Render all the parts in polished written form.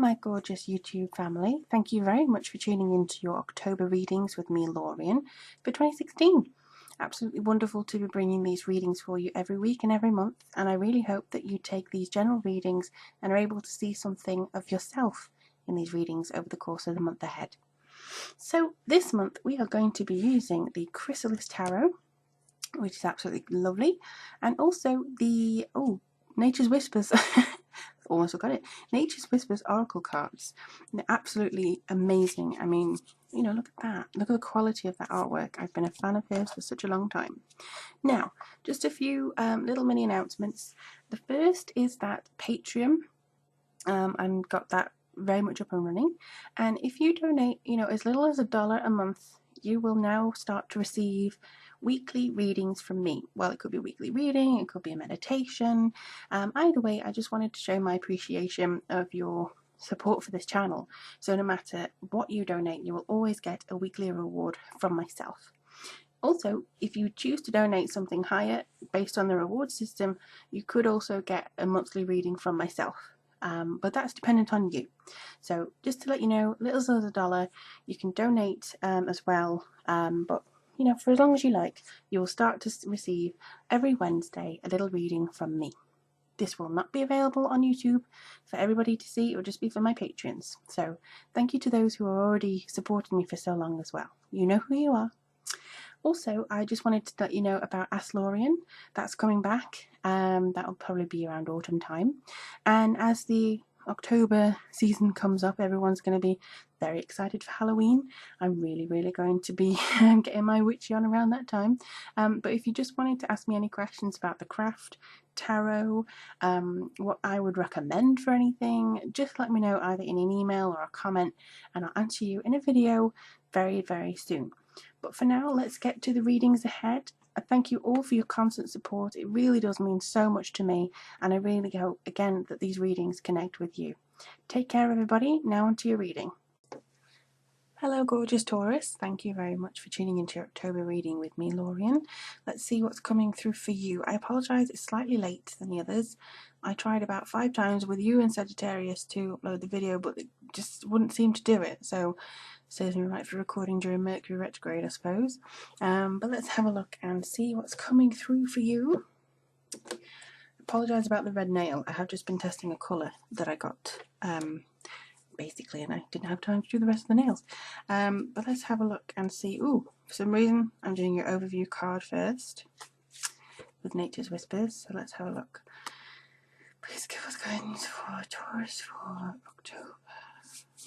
my gorgeous YouTube family. Thank you very much for tuning into your October readings with me, Lorien, for 2016. Absolutely wonderful to be bringing these readings for you every week and every month, and I really hope that you take these general readings and are able to see something of yourself in these readings over the course of the month ahead. So this month we are going to be using the Chrysalis Tarot, which is absolutely lovely, and also the Nature's Whispers. Almost forgot it. Nature's Whispers Oracle cards. They're absolutely amazing. I mean, you know, look at that. Look at the quality of that artwork. I've been a fan of hers for such a long time. Now, just a few little mini announcements. The first is that Patreon, I've got that very much up and running. And if you donate, you know, as little as $1 a month, you will now start to receive weekly readings from me. Well, it could be a weekly reading, it could be a meditation. Either way, I just wanted to show my appreciation of your support for this channel. So no matter what you donate, you will always get a weekly reward from myself. Also, if you choose to donate something higher based on the reward system, you could also get a monthly reading from myself. But that's dependent on you. So just to let you know, little as $1, you can donate as well, but you know, for as long as you like, you will start to receive every Wednesday a little reading from me. This will not be available on YouTube for everybody to see. It will just be for my patrons. So thank you to those who are already supporting me for so long as well. You know who you are. Also, I just wanted to let you know about Ask Lorien. That's coming back. That will probably be around autumn time. And as the October season comes up, everyone's going to be very excited for Halloween. I'm really going to be getting my witchy on around that time. But if you just wanted to ask me any questions about the craft, tarot, what I would recommend for anything, just let me know either in an email or a comment, and I'll answer you in a video very soon. But for now, let's get to the readings ahead. I thank you all for your constant support. It really does mean so much to me, and I really hope, again, that these readings connect with you. Take care, everybody. Now on to your reading. Hello, gorgeous Taurus. Thank you very much for tuning into your October reading with me, Lorien. Let's see what's coming through for you. I apologise, it's slightly late than the others. I tried about 5 times with you and Sagittarius to upload the video, but it just wouldn't seem to do it. So, serves me right for recording during Mercury retrograde, I suppose. But let's have a look and see what's coming through for you. Apologise about the red nail. I have just been testing a colour that I got, basically, and I didn't have time to do the rest of the nails. But let's have a look and see. Ooh, for some reason, I'm doing your overview card first with Nature's Whispers. So let's have a look. Please give us guidance for Taurus for October.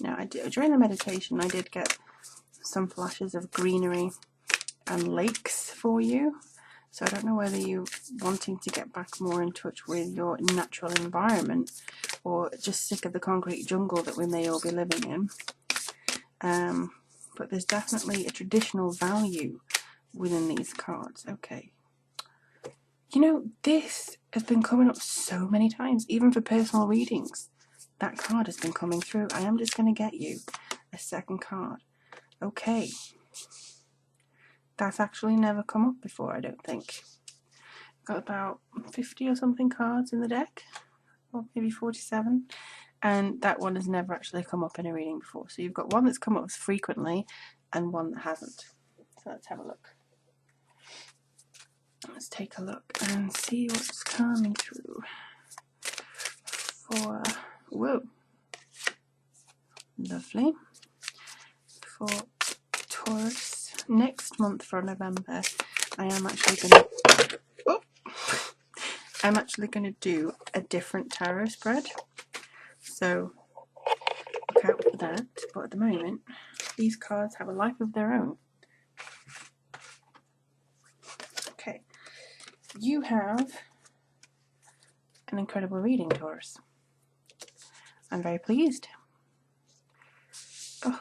Now, during the meditation, I did get some flashes of greenery and lakes for you. So I don't know whether you're wanting to get back more in touch with your natural environment, or just sick of the concrete jungle that we may all be living in. But there's definitely a traditional value within these cards. Okay. You know, this has been coming up so many times, even for personal readings. That card has been coming through. I am just going to get you a second card. Okay. That's actually never come up before, I don't think. Got about 50 or something cards in the deck, or maybe 47, and that one has never actually come up in a reading before. So you've got one that's come up frequently and one that hasn't. So let's have a look. Let's take a look and see what's coming through for, whoa, lovely, for Taurus. Next month for November, I am actually going to do a different tarot spread, so look out for that. But at the moment, these cards have a life of their own. Okay, you have an incredible reading, Taurus. I'm very pleased. Oh,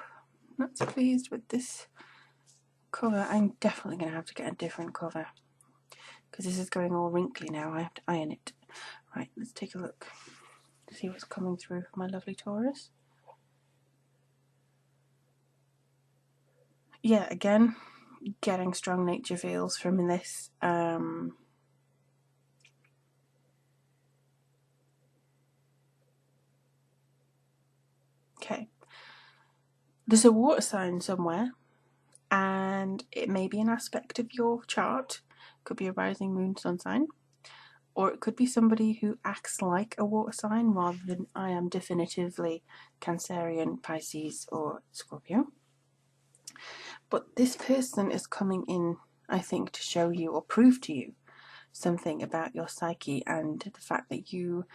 not so pleased with this cover. I'm definitely going to have to get a different cover, because this is going all wrinkly now. I have to iron it. Right, let's take a look. See what's coming through for my lovely Taurus. Yeah, again, getting strong nature feels from this. There's a water sign somewhere, and it may be an aspect of your chart. Could be a rising moon, sun sign, or it could be somebody who acts like a water sign rather than I am definitively Cancerian, Pisces, or Scorpio. But this person is coming in, I think, to show you or prove to you something about your psyche and the fact that you,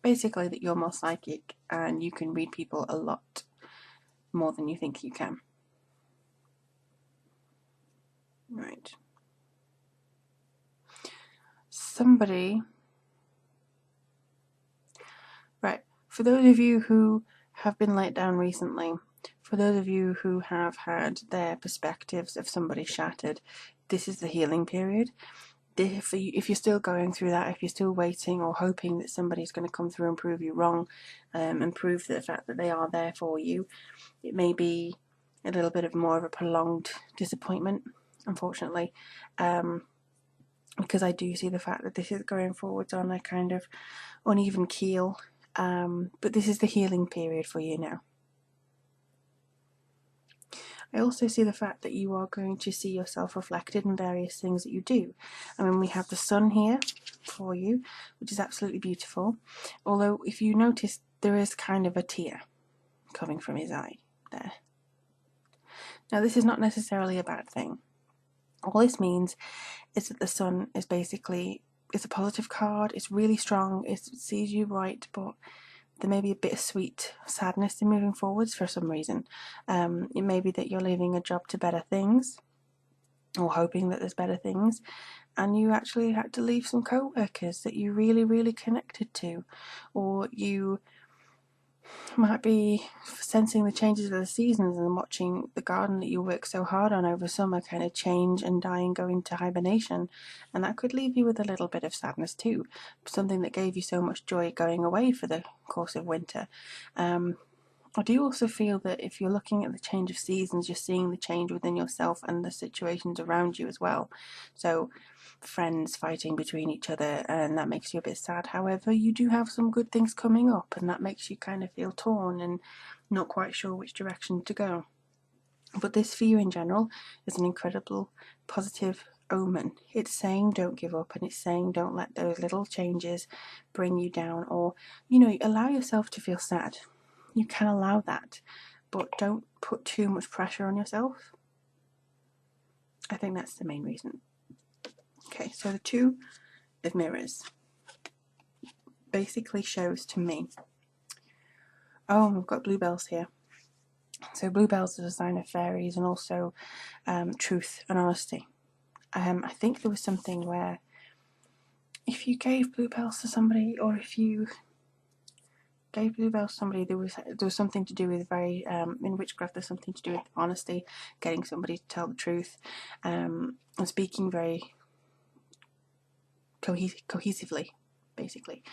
basically, that you're more psychic and you can read people a lot more than you think you can. Right. Somebody, right, for those of you who have been let down recently, for those of you who have had their perspectives of somebody shattered, this is the healing period. If you're still going through that, if you're still waiting or hoping that somebody's going to come through and prove you wrong, and prove the fact that they are there for you, it may be a little bit of more of a prolonged disappointment, unfortunately, because I do see the fact that this is going forwards on a kind of uneven keel, but this is the healing period for you now. I also see the fact that you are going to see yourself reflected in various things that you do. I mean, we have the sun here for you, which is absolutely beautiful. Although, if you notice, there is kind of a tear coming from his eye there. Now, this is not necessarily a bad thing. All this means is that the sun is basically, it's a positive card, it's really strong, it sees you right, but there may be a bittersweet sadness in moving forwards for some reason. It may be that you're leaving a job to better things, or hoping that there's better things, and you actually had to leave some co-workers that you really, really connected to, or you might be sensing the changes of the seasons and watching the garden that you worked so hard on over summer kind of change and die and go into hibernation, and that could leave you with a little bit of sadness too, something that gave you so much joy going away for the course of winter. I do also feel that if you're looking at the change of seasons, you're seeing the change within yourself and the situations around you as well. So friends fighting between each other, and that makes you a bit sad. However, you do have some good things coming up, and that makes you kind of feel torn and not quite sure which direction to go. But this for you in general is an incredible positive omen. It's saying don't give up, and it's saying don't let those little changes bring you down, or, allow yourself to feel sad. You can allow that, but don't put too much pressure on yourself. I think that's the main reason. Okay, so the Two of Mirrors basically shows to me, we've got bluebells here. So bluebells is a sign of fairies and also truth and honesty. I think there was something where if you gave bluebells to somebody, or if you gave bluebells to somebody, there was something to do with in witchcraft, there's something to do with honesty, getting somebody to tell the truth, and speaking very cohesively, basically.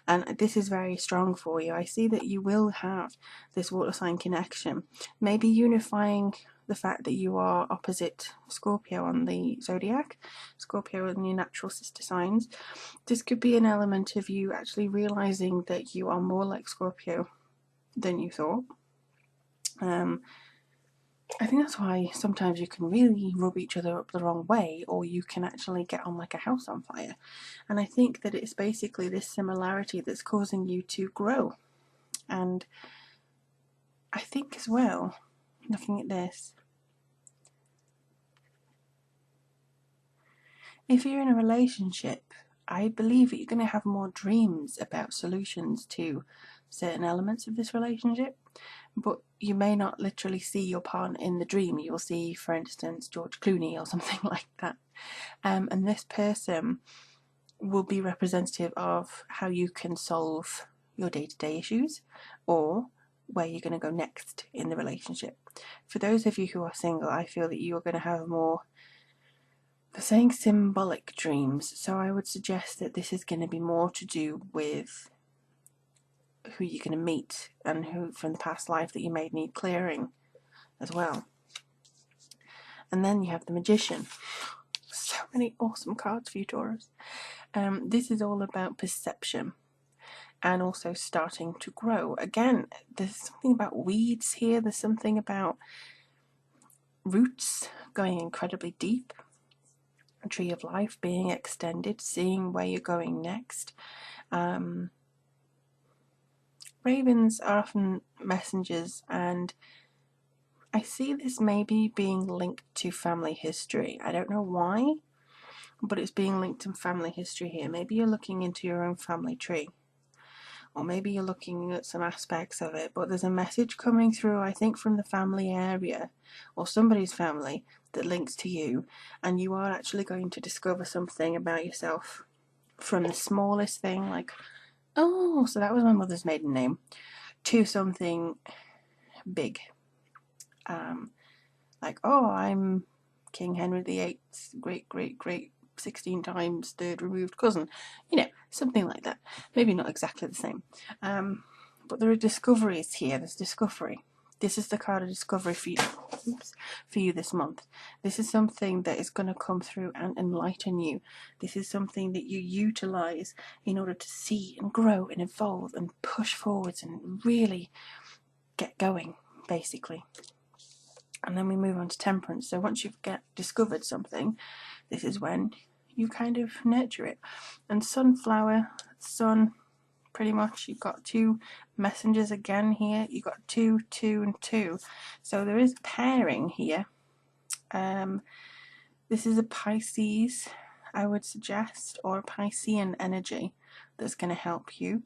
And this is very strong for you. I see that you will have this water sign connection, maybe unifying the fact that you are opposite Scorpio on the zodiac, Scorpio and your natural sister signs. This could be an element of you actually realizing that you are more like Scorpio than you thought. I think that's why sometimes you can really rub each other up the wrong way, or you can actually get on like a house on fire. And I think that it's basically this similarity that's causing you to grow. And I think as well, looking at this, if you're in a relationship, I believe that you're going to have more dreams about solutions to certain elements of this relationship, but you may not literally see your partner in the dream. You'll see, for instance, George Clooney or something like that. And this person will be representative of how you can solve your day-to-day issues, or where you're going to go next in the relationship. For those of you who are single, I feel that you are going to have more, they're saying symbolic dreams, so I would suggest that this is going to be more to do with who you're going to meet and who from the past life that you may need clearing as well. And then you have the Magician. So many awesome cards for you, Taurus. This is all about perception. and also starting to grow. Again, there's something about weeds here, there's something about roots going incredibly deep, a tree of life being extended, seeing where you're going next. Ravens are often messengers, and I see this maybe being linked to family history. I don't know why, but it's being linked to family history here. Maybe you're looking into your own family tree, or maybe you're looking at some aspects of it, but there's a message coming through, I think, from the family area, or somebody's family, that links to you, and you are actually going to discover something about yourself from the smallest thing, like, oh, so that was my mother's maiden name, to something big. Like, oh, I'm King Henry VIII's great 16 times third removed cousin, something like that. Maybe not exactly the same, but there are discoveries here. There's discovery. This is the card of discovery for you. For you this month. This is something that is going to come through and enlighten you. This is something that you utilize in order to see and grow and evolve and push forwards and really get going, basically. And then we move on to temperance. So once you've discovered something, this is when you kind of nurture it. And sunflower, sun, pretty much, you've got two messengers again here. You've got 2, 2, and 2. So there is pairing here. This is a Pisces, I would suggest, or a Piscean energy that's going to help you.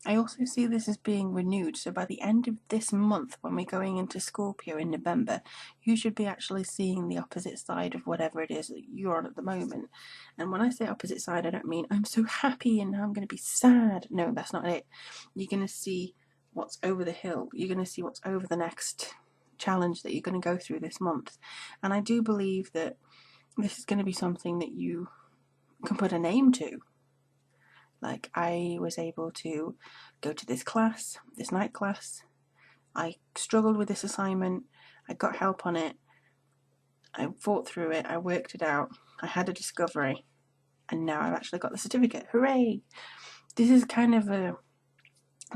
I also see this as being renewed, so by the end of this month, when we're going into Scorpio in November, you should be actually seeing the opposite side of whatever it is that you're on at the moment. And when I say opposite side, I don't mean I'm so happy and now I'm going to be sad. No, that's not it. You're going to see what's over the hill. You're going to see what's over the next challenge that you're going to go through this month. And I do believe that this is going to be something that you can put a name to. Like, I was able to go to this class, this night class. I struggled with this assignment. I got help on it. I fought through it. I worked it out. I had a discovery. And now I've actually got the certificate. Hooray! This is kind of a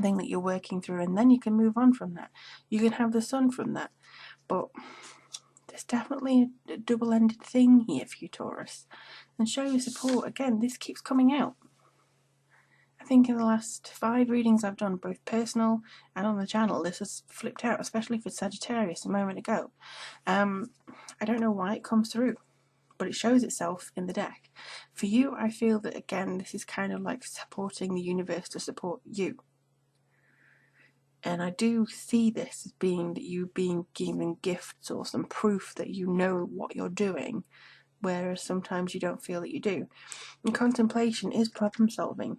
thing that you're working through, and then you can move on from that. You can have the sun from that. But there's definitely a double-ended thing here for you, Taurus. And show your support. Again, this keeps coming out. I think in the last 5 readings I've done, both personal and on the channel, this has flipped out, especially for Sagittarius a moment ago. I don't know why it comes through, but it shows itself in the deck. For you, I feel that, again, this is kind of like supporting the universe to support you. And I do see this as being that you being given gifts or some proof that you know what you're doing, whereas sometimes you don't feel that you do. And contemplation is problem solving.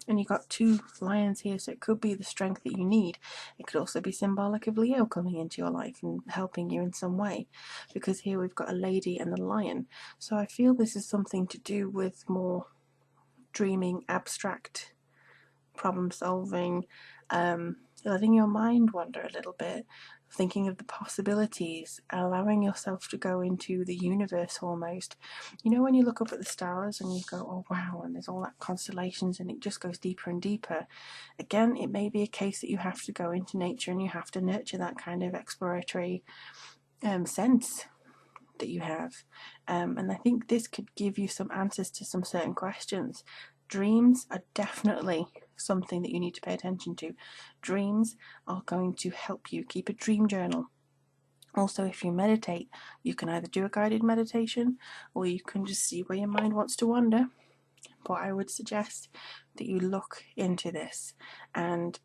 And you've got 2 lions here, so it could be the strength that you need. It could also be symbolic of Leo coming into your life and helping you in some way, because here we've got a lady and a lion. So I feel this is something to do with more dreaming, abstract problem solving, letting your mind wander a little bit, thinking of the possibilities, allowing yourself to go into the universe almost. You know, when you look up at the stars and you go, oh wow, and there's all that constellations, and it just goes deeper and deeper. Again, it may be a case that you have to go into nature and you have to nurture that kind of exploratory sense that you have. And I think this could give you some answers to some certain questions. Dreams are definitely something that you need to pay attention to. Dreams are going to help you. Keep a dream journal. Also, if you meditate, you can either do a guided meditation or you can just see where your mind wants to wander. But I would suggest that you look into this, and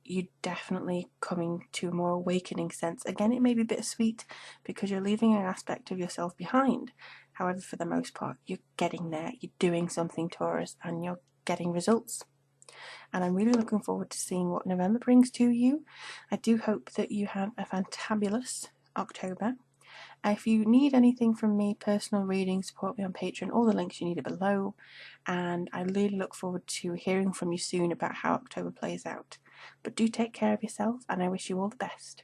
you're definitely coming to a more awakening sense. Again, it may be bittersweet because you're leaving an aspect of yourself behind. However, for the most part, you're getting there. You're doing something, Taurus, and you're getting results. And I'm really looking forward to seeing what November brings to you. I do hope that you have a fantabulous October. If you need anything from me, personal reading, support me on Patreon. All the links you need are below. And I really look forward to hearing from you soon about how October plays out. But do take care of yourself, and I wish you all the best.